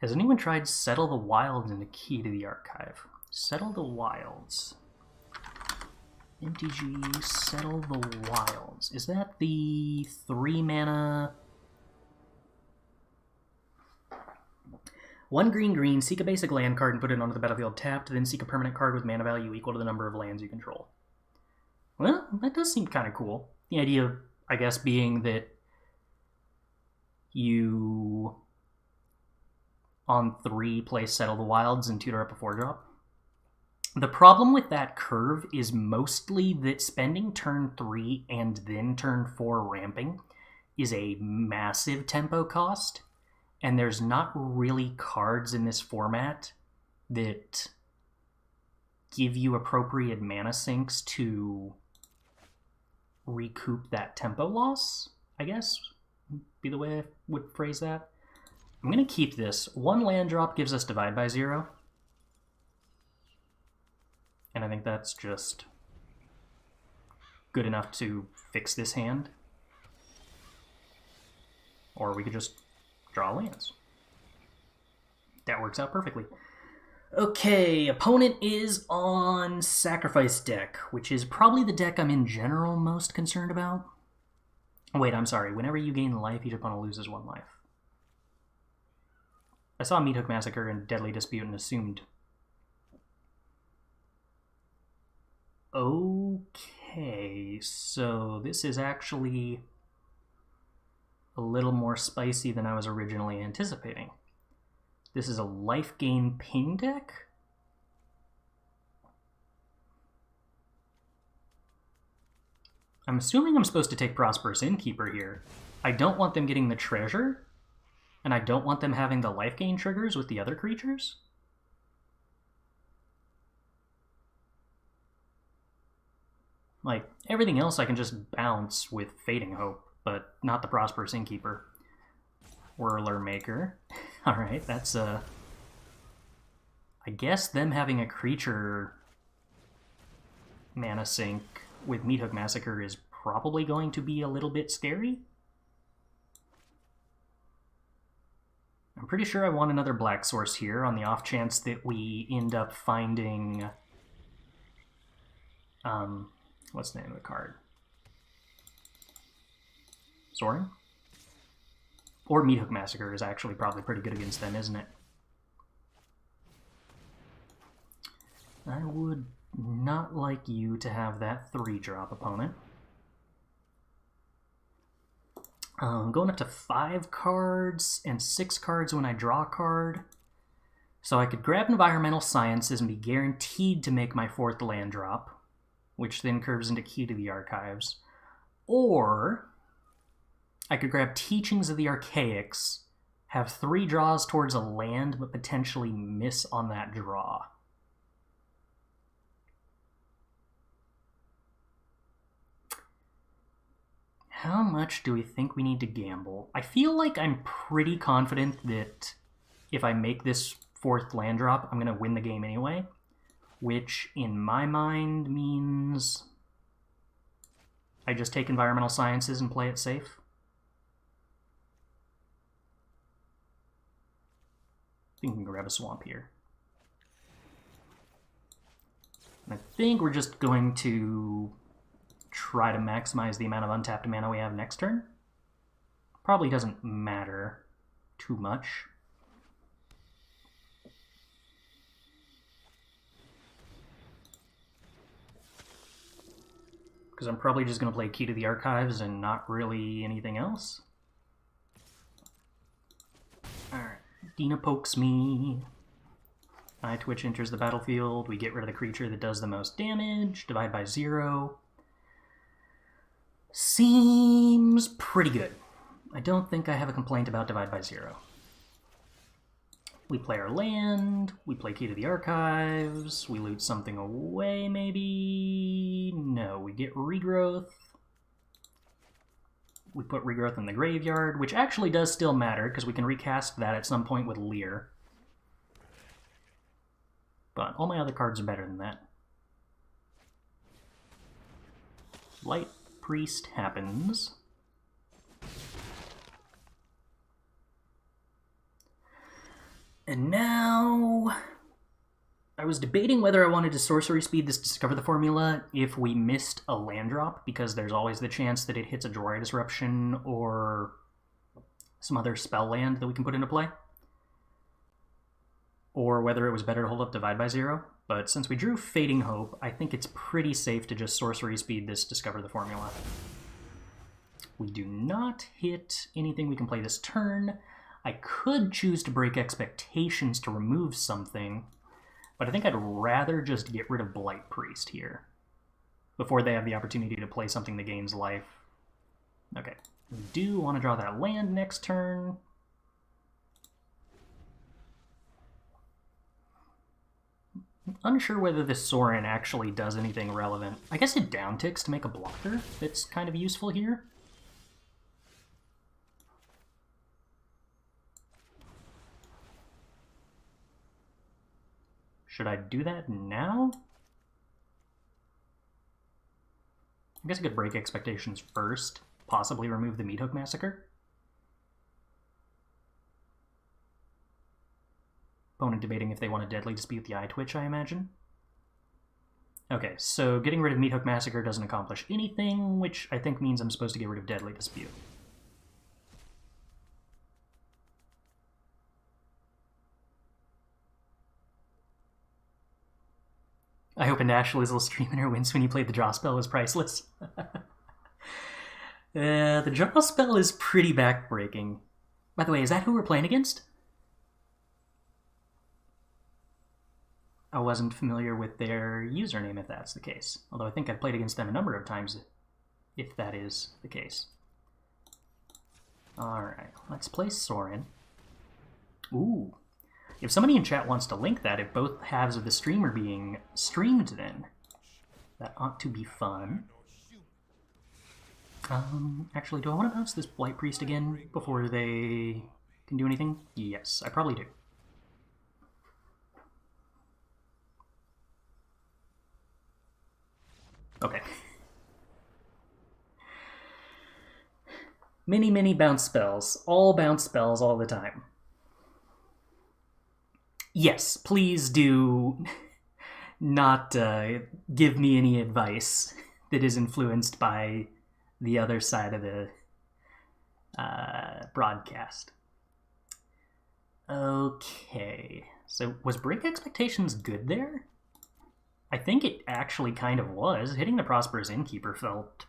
Has anyone tried Settle the Wilds in the Key to the Archive? Settle the Wilds. MTG Settle the Wilds. Is that the 3 mana? 1 green, seek a basic land card and put it onto the battlefield tapped, then seek a permanent card with mana value equal to the number of lands you control. Well, that does seem kind of cool. The idea, I guess, being that you, on 3, play Settle the Wilds and tutor up a 4-drop. The problem with that curve is mostly that spending turn 3 and then turn 4 ramping is a massive tempo cost, and there's not really cards in this format that give you appropriate mana sinks to recoup that tempo loss, I guess, would be the way I would phrase that. I'm going to keep this. 1 land drop gives us Divide by 0. And I think that's just good enough to fix this hand. Or we could just draw lands. That works out perfectly. Okay, opponent is on Sacrifice deck, which is probably the deck I'm in general most concerned about. Wait, I'm sorry. Whenever you gain life, each opponent loses 1 life. I saw Mythic Massacre and Deadly Dispute and assumed... Okay, so this is actually a little more spicy than I was originally anticipating. This is a life gain ping deck? I'm assuming I'm supposed to take Prosperous Innkeeper here. I don't want them getting the treasure, and I don't want them having the life gain triggers with the other creatures. Like, everything else I can just bounce with Fading Hope, but not the Prosperous Innkeeper. Whirler Maker. Alright, that's, I guess them having a creature mana sink with Meathook Massacre is probably going to be a little bit scary. I'm pretty sure I want another black source here on the off chance that we end up finding... what's the name of the card? Soaring? Or Meathook Massacre is actually probably pretty good against them, isn't it? I would not like you to have that 3-drop opponent. Going up to 5 cards and 6 cards when I draw a card. So I could grab Environmental Sciences and be guaranteed to make my 4th land drop, which then curves into Key to the Archives. Or I could grab Teachings of the Archaics, have 3 draws towards a land, but potentially miss on that draw. How much do we think we need to gamble? I feel like I'm pretty confident that if I make this 4th land drop, I'm going to win the game anyway. Which, in my mind, means I just take Environmental Sciences and play it safe. I think we can grab a Swamp here. And I think we're just going to try to maximize the amount of untapped mana we have next turn. Probably doesn't matter too much. Because I'm probably just going to play Key to the Archives and not really anything else. Alright, Dina pokes me. Eye Twitch enters the battlefield. We get rid of the creature that does the most damage. Divide by 0. Seems pretty good. I don't think I have a complaint about Divide by 0. We play our land, we play Key to the Archives, we loot something away, maybe? No, we get Regrowth. We put Regrowth in the graveyard, which actually does still matter, because we can recast that at some point with Lier. But all my other cards are better than that. Light Priest happens. And now... I was debating whether I wanted to sorcery speed this Discover the Formula if we missed a land drop, because there's always the chance that it hits a Dry Disruption or some other spell land that we can put into play. Or whether it was better to hold up Divide by Zero. But since we drew Fading Hope, I think it's pretty safe to just sorcery speed this Discover the Formula. We do not hit anything we can play this turn. I could choose to break Expectations to remove something, but I think I'd rather just get rid of Blight Priest here before they have the opportunity to play something that gains life. Okay, we do want to draw that land next turn. Unsure whether this Sorin actually does anything relevant. I guess it downticks to make a blocker that's kind of useful here. Should I do that now? I guess I could break Expectations first, possibly remove the Meathook Massacre. Opponent debating if they want to Deadly Dispute the Eye Twitch, I imagine. Okay, so getting rid of Meathook Massacre doesn't accomplish anything, which I think means I'm supposed to get rid of Deadly Dispute. I hope Nashville's little streamer wins when you played the draw spell was priceless. The draw spell is pretty backbreaking. By the way, is that who we're playing against? I wasn't familiar with their username if that's the case. Although I think I've played against them a number of times if that is the case. Alright, let's play Sorin. Ooh. If somebody in chat wants to link that, if both halves of the stream are being streamed then, that ought to be fun. Actually, do I want to bounce this Blight Priest again before they can do anything? Yes, I probably do. Okay. Many bounce spells. All bounce spells all the time. Yes, please do not give me any advice that is influenced by the other side of the broadcast. Okay, so was Break Expectations good there? I think it actually kind of was. Hitting the Prosperous Innkeeper felt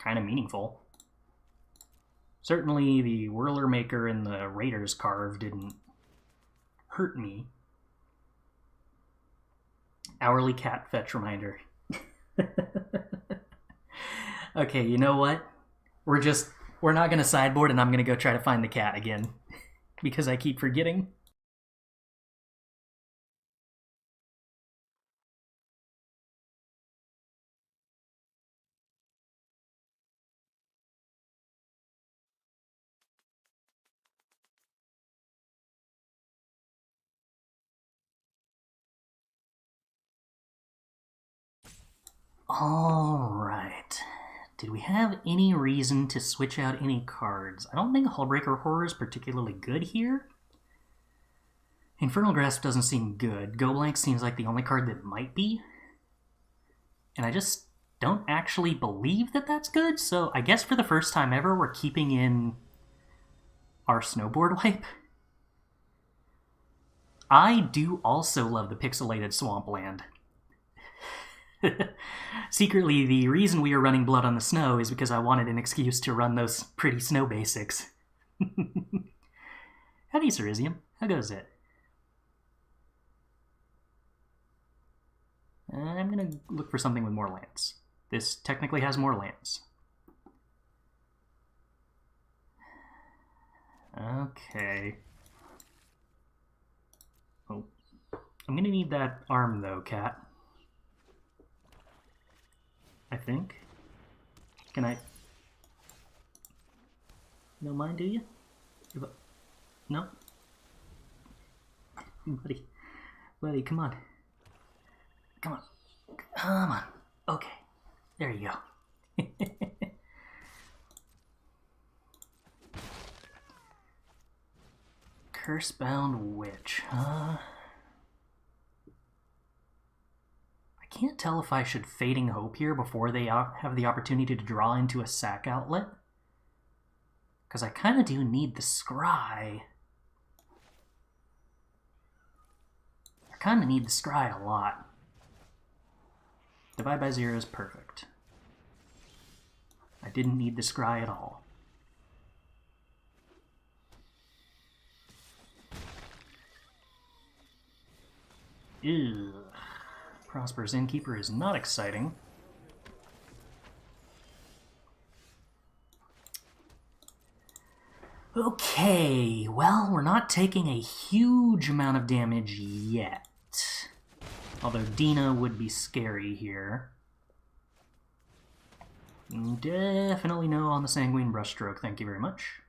kind of meaningful. Certainly the Whirler Maker and the Raiders Carve didn't hurt me. Hourly cat fetch reminder. Okay, you know what? We're not gonna sideboard and I'm gonna go try to find the cat again. Because I keep forgetting. Alright. Did we have any reason to switch out any cards? I don't think Hullbreaker Horror is particularly good here. Infernal Grasp doesn't seem good. Go Blank seems like the only card that might be. And I just don't actually believe that that's good, so I guess for the first time ever we're keeping in our Snowboard Wipe. I do also love the pixelated Swampland. Secretly, the reason we are running Blood on the Snow is because I wanted an excuse to run those pretty snow basics. Howdy, Cerisium. How goes it? I'm gonna look for something with more lands. This technically has more lands. Okay. Oh. I'm gonna need that arm though, cat. I think. Can I? No mind, do you? No? Buddy, come on. Come on. Okay. There you go. Cursebound Witch, huh? I can't tell if I should Fading Hope here before they have the opportunity to draw into a sack outlet. Because I kind of do need the Scry. I kind of need the Scry a lot. Divide by 0 is perfect. I didn't need the Scry at all. Ew. Prosperous Innkeeper is not exciting. Okay, well, we're not taking a huge amount of damage yet. Although Dina would be scary here. Definitely no on the Sanguine Brushstroke, thank you very much.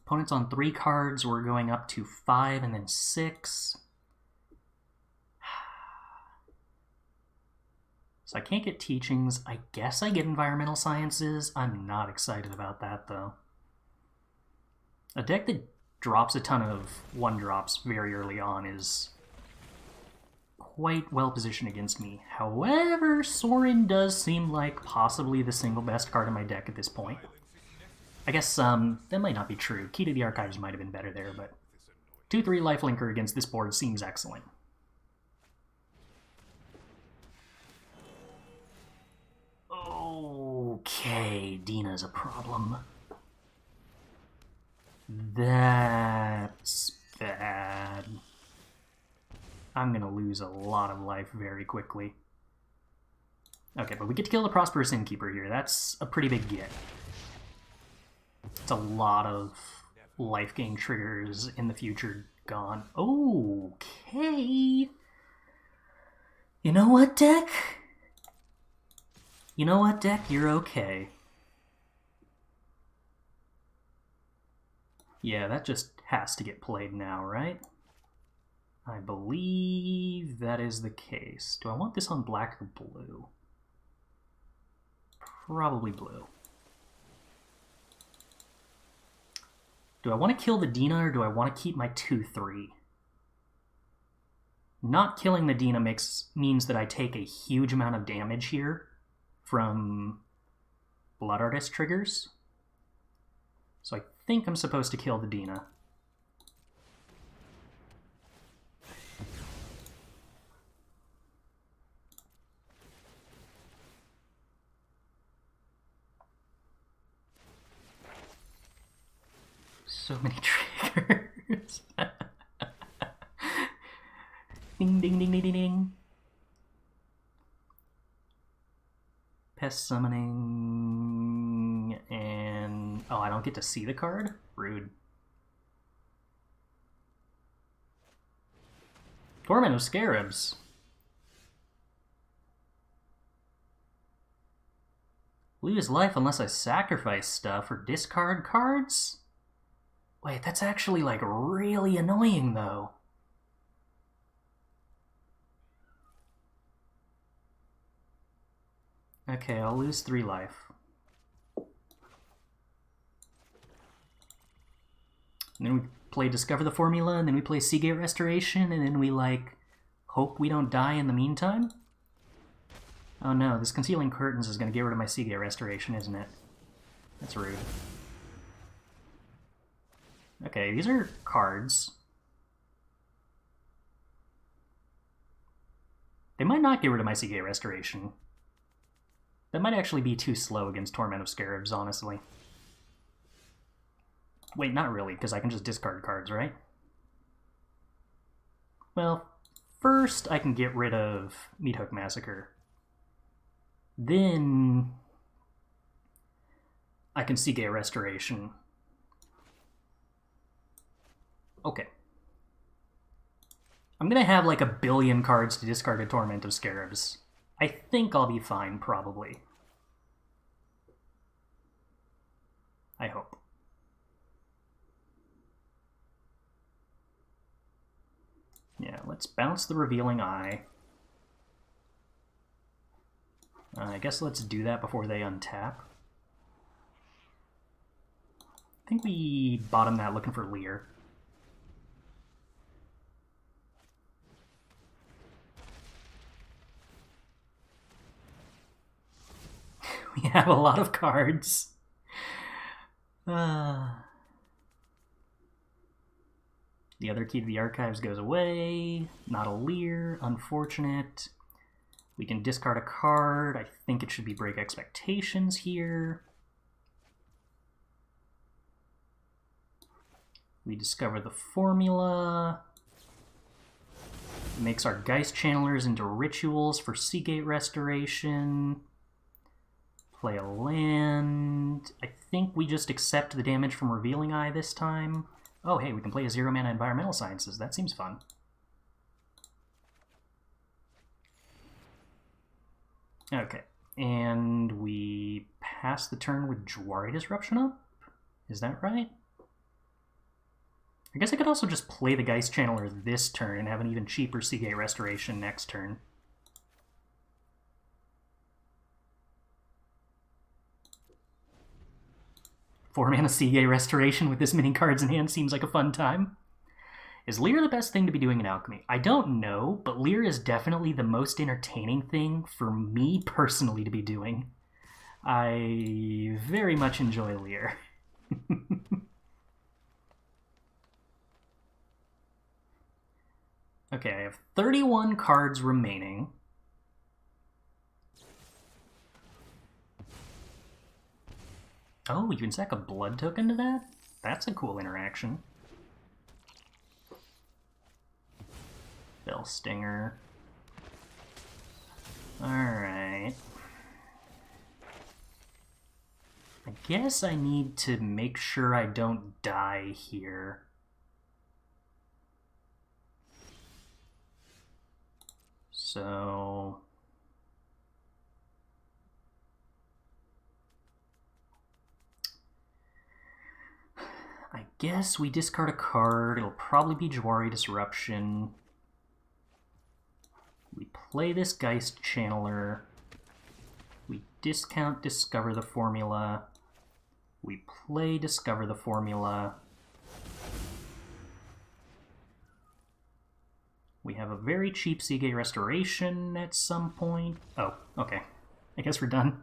Opponent's on 3 cards, we're going up to 5 and then 6. So I can't get Teachings. I guess I get Environmental Sciences. I'm not excited about that, though. A deck that drops a ton of 1-drops very early on is quite well positioned against me. However, Sorin does seem like possibly the single best card in my deck at this point. I guess that might not be true. Key to the Archives might have been better there, but 2-3 lifelinker against this board seems excellent. Okay, Dina's a problem. That's bad. I'm gonna lose a lot of life very quickly. Okay, but we get to kill the Prosperous Innkeeper here. That's a pretty big get. It's a lot of life gain triggers in the future gone. Okay. You know what, deck? You know what, deck? You're okay. Yeah, that just has to get played now, right? I believe that is the case. Do I want this on black or blue? Probably blue. Do I want to kill the Dina or do I want to keep my 2-3? Not killing the Dina means that I take a huge amount of damage here from Blood Artist triggers. So I think I'm supposed to kill the Dina. So many triggers. Ding, ding, ding, ding, ding, ding. Pest Summoning, and... oh, I don't get to see the card? Rude. Torment of Scarabs. Lose life unless I sacrifice stuff or discard cards? Wait, that's actually, like, really annoying, though. Okay, I'll lose 3 life. And then we play Discover the Formula, and then we play Seagate Restoration, and then we, like, hope we don't die in the meantime? Oh no, this Concealing Curtains is going to get rid of my Seagate Restoration, isn't it? That's rude. Okay, these are cards. They might not get rid of my Seagate Restoration. That might actually be too slow against Torment of Scarabs, honestly. Wait, not really, because I can just discard cards, right? Well, first I can get rid of Meathook Massacre. Then I can Seagate Restoration. Okay. I'm gonna have like 1 billion cards to discard a Torment of Scarabs. I think I'll be fine, probably. I hope. Yeah, let's bounce the Revealing Eye. I guess let's do that before they untap. I think we bottom that looking for Lier. We have a lot of cards. The other key to the archives goes away. Not a Lier. Unfortunate. We can discard a card. I think it should be Break Expectations here. We discover the formula. Makes our Geist Channelers into rituals for Seagate Restoration. Play a land. I think we just accept the damage from Revealing Eye this time. Oh, hey, we can play a 0-mana Environmental Sciences. That seems fun. Okay, and we pass the turn with Jwari Disruption up? Is that right? I guess I could also just play the Geist Channeler this turn and have an even cheaper Seagate Restoration next turn. Four-mana Seagate Restoration with this many cards in hand seems like a fun time. Is Lier the best thing to be doing in Alchemy? I don't know, but Lier is definitely the most entertaining thing for me personally to be doing. I very much enjoy Lier. Okay, I have 31 cards remaining. Oh, you can sack a blood token to that? That's a cool interaction. Bell Stinger. Alright. I guess I need to make sure I don't die here. So... I guess we discard a card. It'll probably be Jwari Disruption. We play this Geist Channeler. We discount Discover the Formula. We play Discover the Formula. We have a very cheap Seagate Restoration at some point. Oh, okay. I guess we're done.